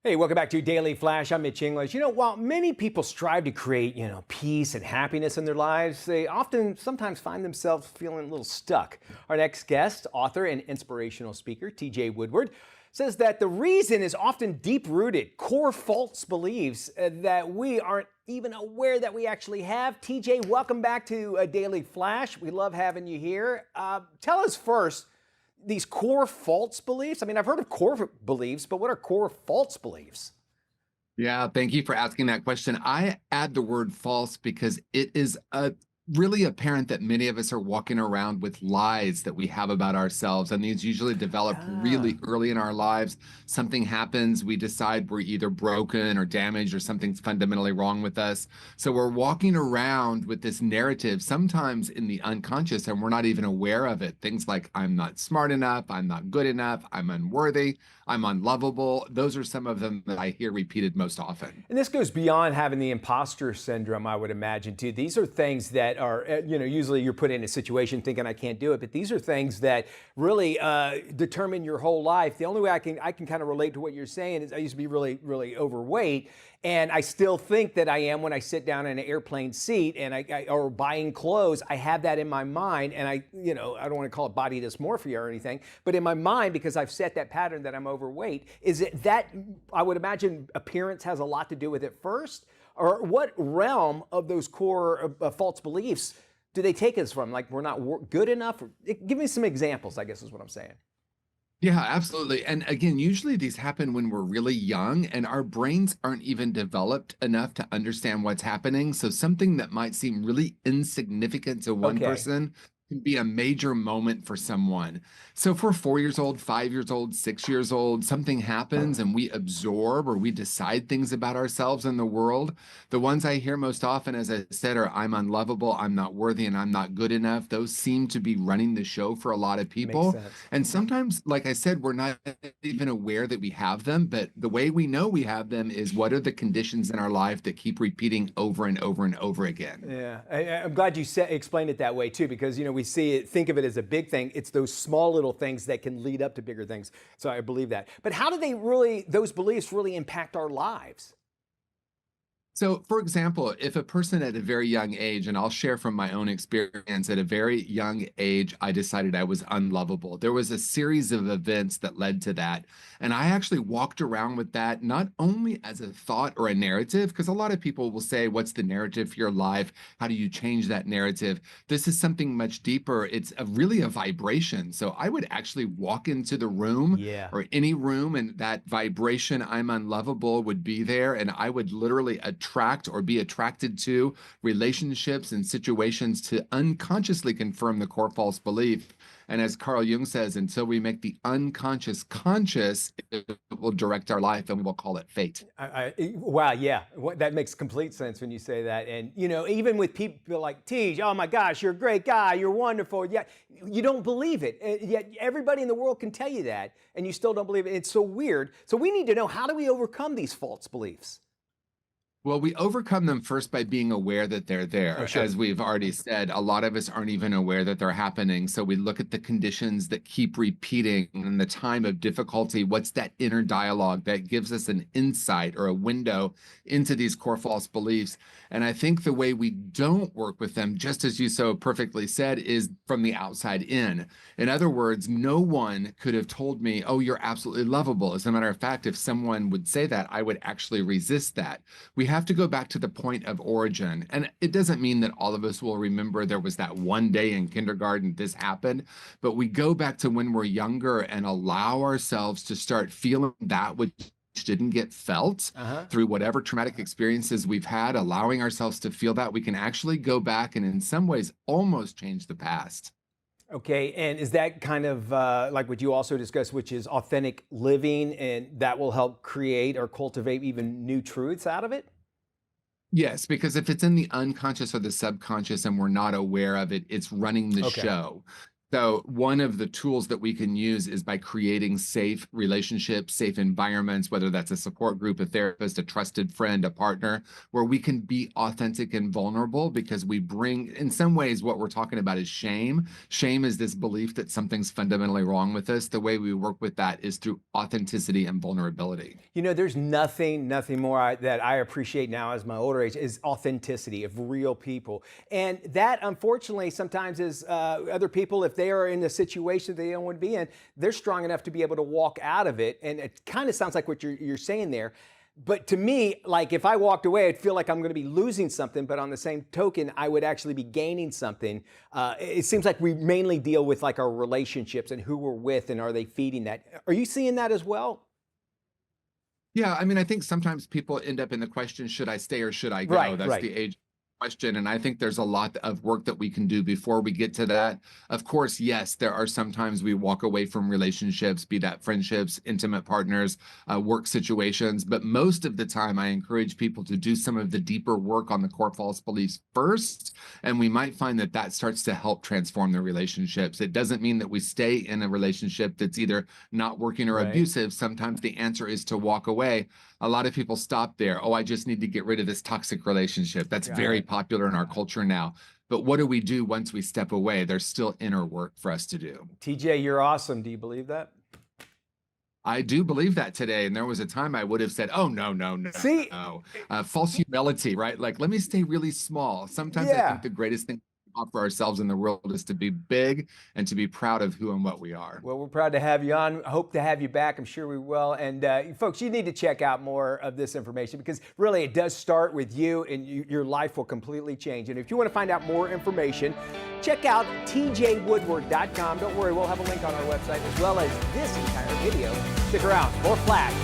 Hey, welcome back to Daily Flash. I'm Mitch English. While many people strive to create, peace and happiness in their lives, they often sometimes find themselves feeling a little stuck. Our next guest, author and inspirational speaker, Woodward, says that the reason is often deep-rooted, core false beliefs that we aren't even aware that we actually have. TJ, welcome back to Daily Flash. We love having you here. Tell us first, these core false beliefs. I mean, I've heard of core beliefs, but what are core false beliefs? Yeah, thank you for asking that question. I add the word false because it is really apparent that many of us are walking around with lies that we have about ourselves. And these usually develop Ah, really early in our lives. Something happens, we decide we're either broken or damaged or something's fundamentally wrong with us. So we're walking around with this narrative, sometimes in the unconscious, and we're not even aware of it. Things like, I'm not smart enough, I'm not good enough, I'm unworthy, I'm unlovable. Those are some of them that I hear repeated most often. and this goes beyond having the imposter syndrome, I would imagine, too. These are things that are, usually you're put in a situation thinking I can't do it, but these are things that really determine your whole life. The only way I can kind of relate to what you're saying is I used to be really, really overweight. And I still think that I am when I sit down in an airplane seat and or buying clothes. I have that in my mind, and I don't want to call it body dysmorphia or anything, but in my mind, because I've set that pattern that I'm overweight, is it that I would imagine appearance has a lot to do with it first, or what realm of those core false beliefs do they take us from? Like we're not good enough? Give me some examples, I guess is what I'm saying. Yeah, absolutely. And again, usually these happen when we're really young and our brains aren't even developed enough to understand what's happening. So something that might seem really insignificant to one Okay, person can be a major moment for someone. So if we're 4 years old, 5 years old, 6 years old, something happens and we absorb or we decide things about ourselves and the world. The ones I hear most often, as I said, are I'm unlovable, I'm not worthy, and I'm not good enough. Those seem to be running the show for a lot of makes people. sense. And sometimes, like I said, we're not even aware that we have them, but the way we know we have them is what are the conditions in our life that keep repeating over and over and over again. Yeah, I'm glad you explained it that way too, because we see it, think of it as a big thing. It's those small little things that can lead up to bigger things. So I believe that. But how do those beliefs really impact our lives? So, for example, if a person at a very young age, and I'll share from my own experience, at a very young age, I decided I was unlovable. There was a series of events that led to that. And I actually walked around with that not only as a thought or a narrative, because a lot of people will say, what's the narrative for your life? How do you change that narrative? This is something much deeper. It's really a vibration. So I would actually walk into the room Yeah, or any room, and that vibration, I'm unlovable, would be there. And I would literally attract or be attracted to relationships and situations to unconsciously confirm the core false belief. And as Carl Jung says, until we make the unconscious conscious, it will direct our life and we will call it fate. wow, yeah, that makes complete sense when you say that. And even with people like Tej, oh my gosh, you're a great guy, you're wonderful. Yeah, you don't believe it. Yet everybody in the world can tell you that, and you still don't believe it. It's so weird. So we need to know, how do we overcome these false beliefs? Well, we overcome them first by being aware that they're Oh, there. sure. As we've already said, a lot of us aren't even aware that they're happening. So we look at the conditions that keep repeating in the time of difficulty. What's that inner dialogue that gives us an insight or a window into these core false beliefs? And I think the way we don't work with them, just as you so perfectly said, is from the outside in. In other words, no one could have told me, oh, you're absolutely lovable. As a matter of fact, if someone would say that, I would actually resist that. We have to go back to the point of origin. And it doesn't mean that all of us will remember there was that one day in kindergarten this happened, but we go back to when we're younger and allow ourselves to start feeling that which didn't get felt Uh huh. through whatever traumatic experiences we've had, allowing ourselves to feel that, we can actually go back and in some ways almost change the past. Okay, and is that kind of like what you also discussed, which is authentic living, and that will help create or cultivate even new truths out of it? Yes, because if it's in the unconscious or the subconscious and we're not aware of it, it's running the Okay. show. So one of the tools that we can use is by creating safe relationships, safe environments, whether that's a support group, a therapist, a trusted friend, a partner, where we can be authentic and vulnerable, because we bring, in some ways, what we're talking about is shame. Shame is this belief that something's fundamentally wrong with us. The way we work with that is through authenticity and vulnerability. You know, there's nothing more that I appreciate now as my older age is authenticity of real people. And that, unfortunately, sometimes is other people, if they are in a situation they don't want to be in, they're strong enough to be able to walk out of it. And it kind of sounds like what you're saying there. But to me, like if I walked away, I'd feel like I'm going to be losing something. But on the same token, I would actually be gaining something. It seems like we mainly deal with like our relationships and who we're with and are they feeding that. Are you seeing that as well? Yeah, I mean, I think sometimes people end up in the question, should I stay or should I go? Right, That's right. the age question. And I think there's a lot of work that we can do before we get to that. Of course, yes, there are sometimes we walk away from relationships, be that friendships, intimate partners, work situations. But most of the time, I encourage people to do some of the deeper work on the core false beliefs first. And we might find that that starts to help transform the relationships. It doesn't mean that we stay in a relationship that's either not working or Right. abusive. Sometimes the answer is to walk away. A lot of people stop there. Oh, I just need to get rid of this toxic relationship. That's very popular in our culture now. But what do we do once we step away? There's still inner work for us to do. TJ, you're awesome. Do you believe that? I do believe that today. And there was a time I would have said, oh, no, no, no, See, no. False humility, right? Like, let me stay really small. Sometimes I think the greatest thing for ourselves in the world is to be big and to be proud of who and what we are. Well, we're proud to have you on. Hope to have you back. I'm sure we will. And folks, you need to check out more of this information because really it does start with you and your life will completely change. And if you want to find out more information, check out tjwoodward.com. Don't worry, we'll have a link on our website as well as this entire video. Stick around. More Flash